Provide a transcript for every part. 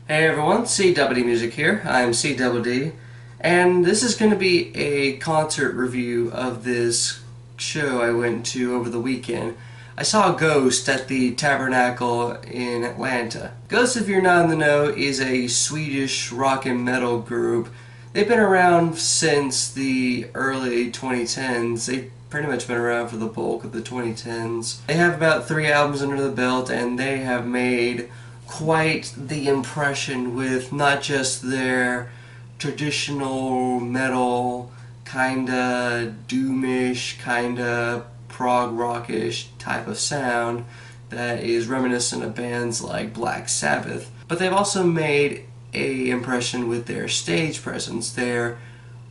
Hey everyone, CWD Music here. I'm CWD, and this is going to be a concert review of this show I went to over the weekend. I saw Ghost at the Tabernacle in Atlanta. Ghost, if you're not in the know, is a Swedish rock and metal group. They've been around since the early 2010s. They've pretty much been around for the bulk of the 2010s. They have about 3 albums under the belt, and they have made quite the impression with not just their traditional metal, kinda doomish, kinda prog rockish type of sound that is reminiscent of bands like Black Sabbath, but they've also made a impression with their stage presence, their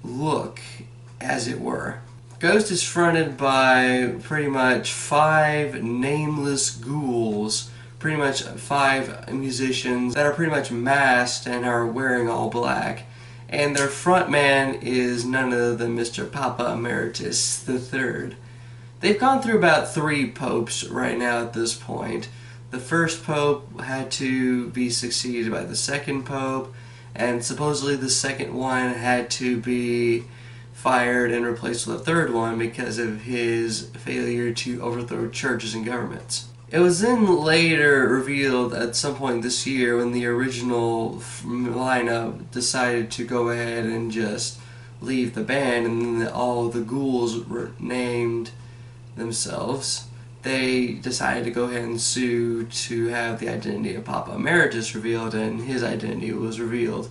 look, as it were. Ghost is fronted by pretty much 5 nameless ghouls, pretty much 5 musicians that are pretty much masked and are wearing all black. And their frontman is none other than Mr. Papa Emeritus III. They've gone through about 3 popes right now at this point. The first pope had to be succeeded by the second pope, and supposedly the second one had to be fired and replaced with a third one because of his failure to overthrow churches and governments. It was then later revealed at some point this year when the original lineup decided to go ahead and just leave the band, and then all the ghouls named themselves. They decided to go ahead and sue to have the identity of Papa Emeritus revealed, and his identity was revealed.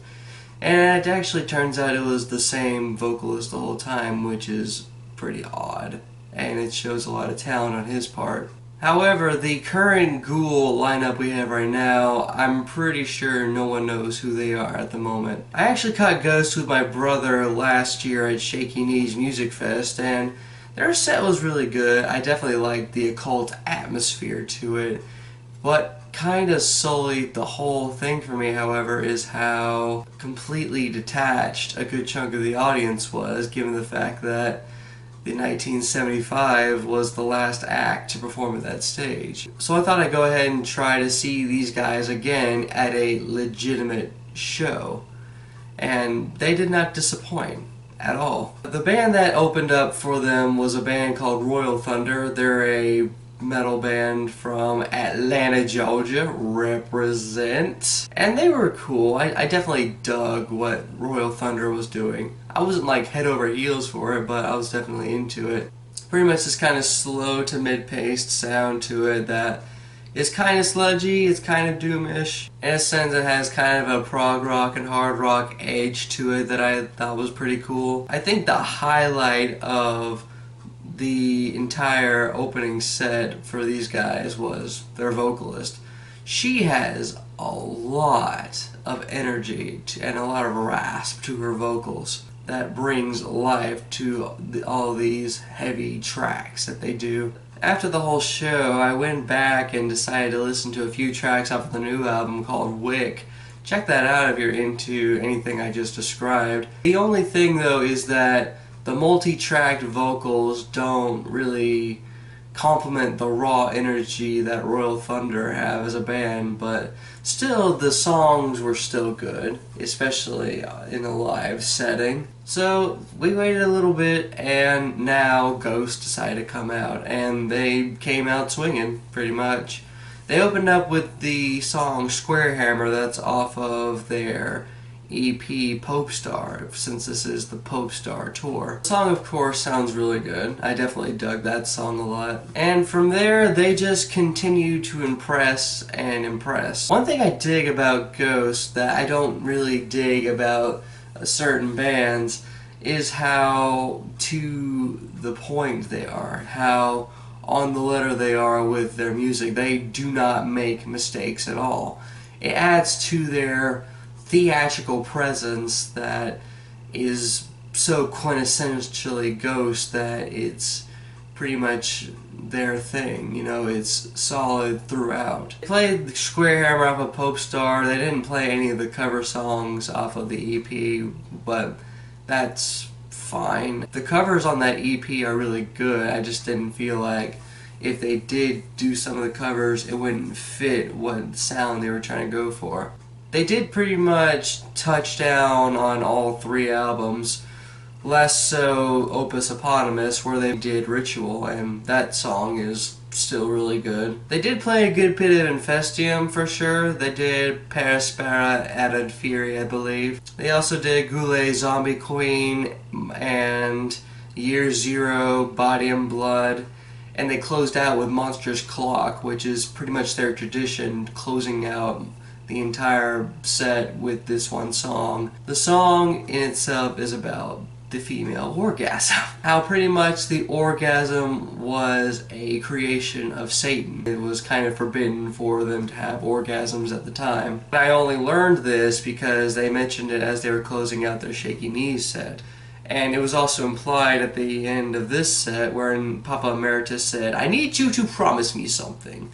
And it actually turns out it was the same vocalist the whole time, which is pretty odd, and it shows a lot of talent on his part. However, the current ghoul lineup we have right now, I'm pretty sure no one knows who they are at the moment. I actually caught Ghost with my brother last year at Shaky Knees Music Fest, and their set was really good. I definitely liked the occult atmosphere to it. What kind of sullied the whole thing for me, however, is how completely detached a good chunk of the audience was, given the fact that the 1975 was the last act to perform at that stage. So I thought I'd go ahead and try to see these guys again at a legitimate show. And they did not disappoint at all. The band that opened up for them was a band called Royal Thunder. They're a metal band from Atlanta, Georgia. Represent. And they were cool. I definitely dug what Royal Thunder was doing. I wasn't like head over heels for it, but I was definitely into it. Pretty much this kind of slow to mid-paced sound to it that is kind of sludgy, it's kind of doomish. In a sense, it has kind of a prog rock and hard rock edge to it that I thought was pretty cool. I think the highlight of the entire opening set for these guys was their vocalist. She has a lot of energy and a lot of rasp to her vocals that brings life to all these heavy tracks that they do. After the whole show, I went back and decided to listen to a few tracks off of the new album called Wick. Check that out if you're into anything I just described. The only thing though is that the multi-tracked vocals don't really complement the raw energy that Royal Thunder have as a band, but still the songs were still good, especially in a live setting. So we waited a little bit, and now Ghost decided to come out, and they came out swinging pretty much. They opened up with the song Square Hammer that's off of their EP Pope Star, since this is the Pope Star tour. The song, of course, sounds really good. I definitely dug that song a lot. And from there, they just continue to impress and impress. One thing I dig about Ghost that I don't really dig about certain bands is how to the point they are, how on the letter they are with their music. They do not make mistakes at all. It adds to their theatrical presence that is so quintessentially Ghost that it's pretty much their thing, you know, it's solid throughout. They played the Square Hammer off of Pope Star. They didn't play any of the cover songs off of the EP, but that's fine. The covers on that EP are really good. I just didn't feel like if they did do some of the covers, it wouldn't fit what sound they were trying to go for. They did pretty much touch down on all 3 albums, less so Opus Eponymous, where they did Ritual, and that song is still really good. They did play a good bit of Infestium for sure. They did Aspera at Inferi, I believe. They also did Guleh, Zombie Queen, and Year Zero, Body and Blood. And they closed out with Monstrance Clock, which is pretty much their tradition, closing out the entire set with this one song. The song in itself is about the female orgasm. How pretty much the orgasm was a creation of Satan. It was kind of forbidden for them to have orgasms at the time. I only learned this because they mentioned it as they were closing out their Shaky Knees set. And it was also implied at the end of this set wherein Papa Emeritus said, "I need you to promise me something.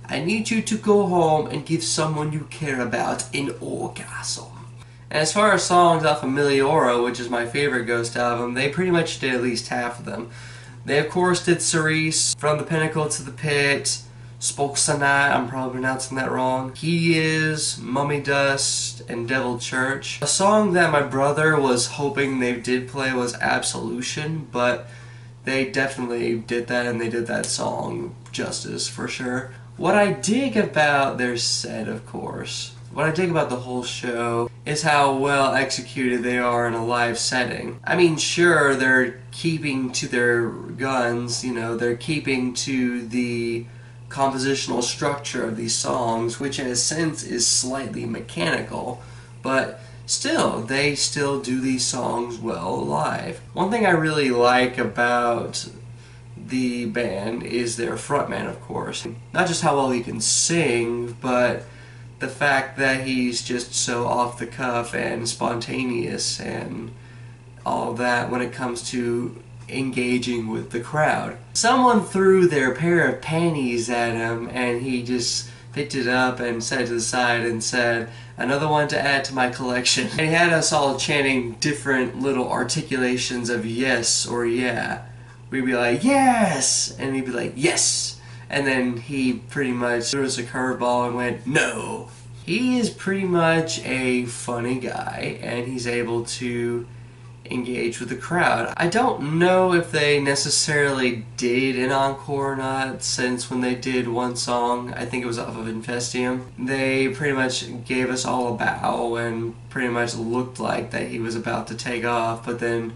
I need you to go home and give someone you care about an orgasm." And as far as songs off of Meliora, which is my favorite Ghost album, they pretty much did at least half of them. They of course did Cirice, From the Pinnacle to the Pit, Spoksonat, I'm probably pronouncing that wrong, He Is, Mummy Dust, and Devil Church. A song that my brother was hoping they did play was Absolution, but they definitely did that, and they did that song justice for sure. What I dig about their set, of course, what I dig about the whole show is how well executed they are in a live setting. I mean, sure, they're keeping to their guns, you know, they're keeping to the compositional structure of these songs, which in a sense is slightly mechanical, but still, they still do these songs well live. One thing I really like about the band is their frontman, of course. Not just how well he can sing, but the fact that he's just so off the cuff and spontaneous and all that when it comes to engaging with the crowd. Someone threw their pair of panties at him and he just picked it up and set it to the side and said, "Another one to add to my collection." And he had us all chanting different little articulations of yes or yeah. We'd be like, "Yes!" and he'd be like, "Yes!" And then he pretty much threw us a curveball and went, "No!" He is pretty much a funny guy, and he's able to engage with the crowd. I don't know if they necessarily did an encore or not, since when they did one song, I think it was off of Infestium, they pretty much gave us all a bow and pretty much looked like that he was about to take off, but then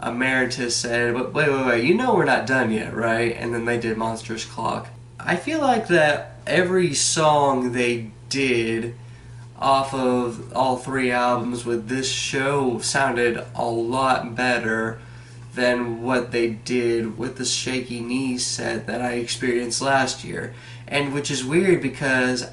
Emeritus said, wait, you know we're not done yet, right? And then they did Monstrance Clock. I feel like that every song they did off of all 3 albums with this show sounded a lot better than what they did with the Shaky Knees set that I experienced last year. And which is weird because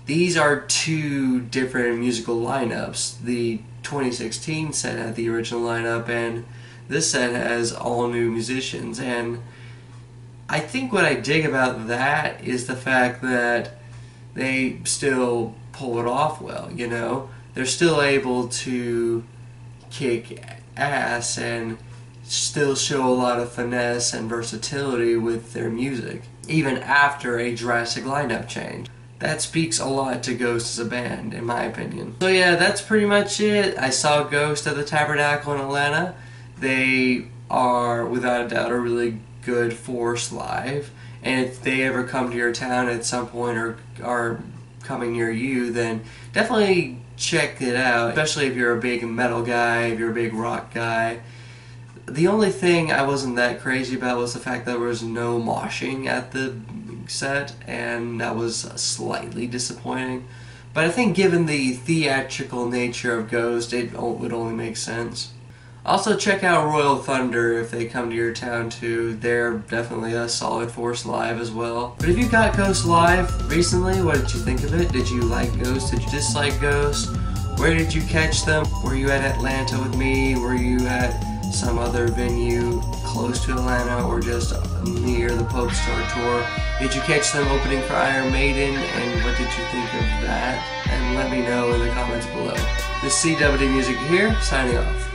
these are 2 different musical lineups. The 2016 set had the original lineup and this set has all new musicians, and I think what I dig about that is the fact that they still pull it off well, you know? They're still able to kick ass and still show a lot of finesse and versatility with their music, even after a drastic lineup change. That speaks a lot to Ghost as a band, in my opinion. So yeah, that's pretty much it. I saw Ghost at the Tabernacle in Atlanta. They are, without a doubt, a really good force live, and if they ever come to your town at some point or are coming near you, then definitely check it out, especially if you're a big metal guy, if you're a big rock guy. The only thing I wasn't that crazy about was the fact that there was no moshing at the set, and that was slightly disappointing. But I think given the theatrical nature of Ghost, it would only make sense. Also check out Royal Thunder if they come to your town too. They're definitely a solid force live as well. But if you got Ghost live recently, what did you think of it? Did you like Ghost? Did you dislike Ghost? Where did you catch them? Were you at Atlanta with me? Were you at some other venue close to Atlanta or just near the Pope Star tour? Did you catch them opening for Iron Maiden, and what did you think of that? And let me know in the comments below. This is CWD Music here, signing off.